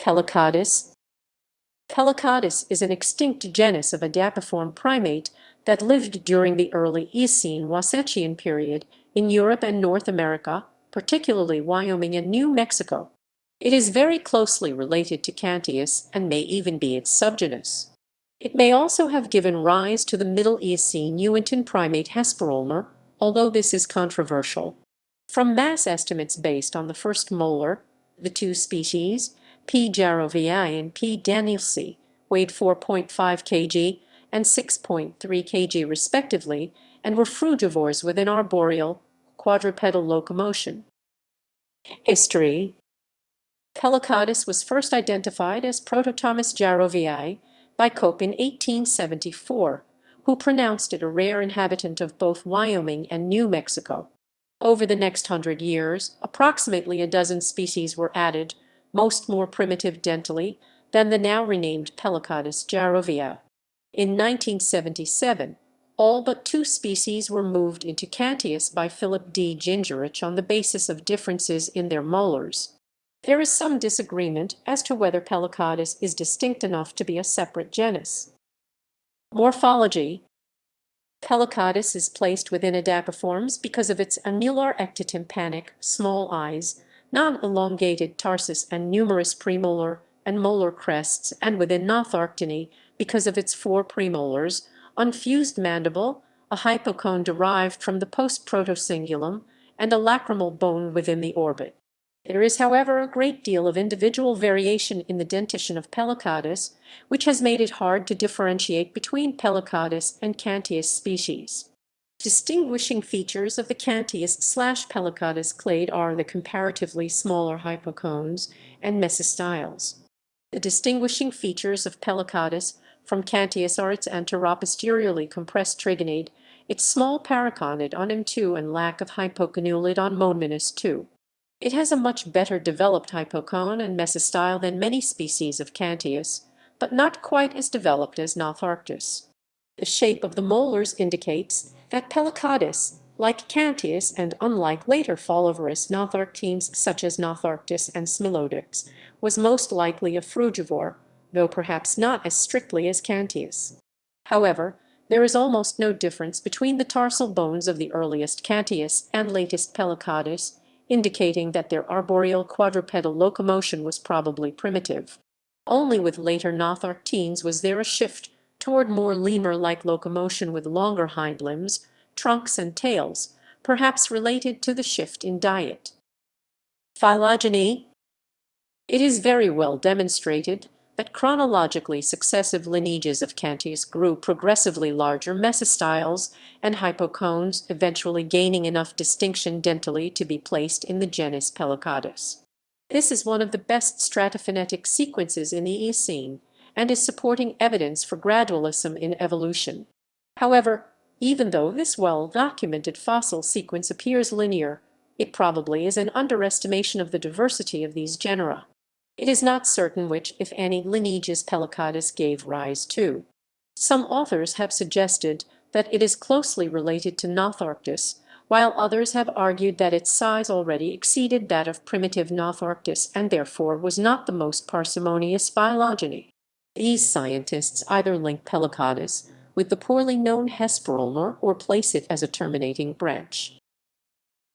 Pelycodus. Pelycodus is an extinct genus of adapiform primate that lived during the early Eocene Wasatchian period in Europe and North America, particularly Wyoming and New Mexico. It is very closely related to Cantius and may even be its subgenus. It may also have given rise to the Middle Eocene Uintan primate Hesperolemur, although this is controversial. From mass estimates based on the first molar, the two species, P. jarrovii and P. danielsae, weighed 4.5 kg and 6.3 kg respectively, and were frugivores with an arboreal, quadrupedal locomotion. History. Pelycodus was first identified as Prototomus jarrovii by Cope in 1874, who pronounced it a rare inhabitant of both Wyoming and New Mexico. Over the next 100 years, approximately a dozen species were added, most more primitive dentally than the now renamed Pelycodus jarrovii. In 1977, all but two species were moved into Cantius by Philip D. Gingerich on the basis of differences in their molars. There is some disagreement as to whether Pelycodus is distinct enough to be a separate genus. Morphology. Pelycodus is placed within adapiforms because of its annular ectotympanic, small eyes, non-elongated tarsus and numerous premolar and molar crests, and within Gnatharctinae because of its four premolars, unfused mandible, a hypocone derived from the post-protocingulum, and a lacrimal bone within the orbit. There is, however, a great deal of individual variation in the dentition of Pelycodus, which has made it hard to differentiate between Pelycodus and Cantius species. Distinguishing features of the Cantius/Pelycodus clade are the comparatively smaller hypocones and mesostyles. The distinguishing features of Pelycodus from Cantius are its anteroposteriorly compressed trigonid, its small paraconid on M2 and lack of hypoconulid on Mon-2. It has a much better developed hypocone and mesostyle than many species of Cantius, but not quite as developed as Gnatharctus. The shape of the molars indicates that Pelycodus, like Cantius and unlike later fallivorous Gnatharctines such as Gnatharctus and Smilodix, was most likely a frugivore, though perhaps not as strictly as Cantius. However, there is almost no difference between the tarsal bones of the earliest Cantius and latest Pelycodus, indicating that their arboreal quadrupedal locomotion was probably primitive. Only with later Gnatharctines was there a shift toward more lemur-like locomotion with longer hind limbs, trunks, and tails, perhaps related to the shift in diet. Phylogeny. It is very well demonstrated that chronologically successive lineages of Cantius grew progressively larger mesostyles and hypocones, eventually gaining enough distinction dentally to be placed in the genus Pelycodus. This is one of the best stratophynetic sequences in the Eocene, and is supporting evidence for gradualism in evolution. However, even though this well-documented fossil sequence appears linear, it probably is an underestimation of the diversity of these genera. It is not certain which, if any, lineages Pelycodus gave rise to. Some authors have suggested that it is closely related to Gnatharctus, while others have argued that its size already exceeded that of primitive Gnatharctus and therefore was not the most parsimonious phylogeny. These scientists either link Pelycodus with the poorly known Hesperolemur or place it as a terminating branch.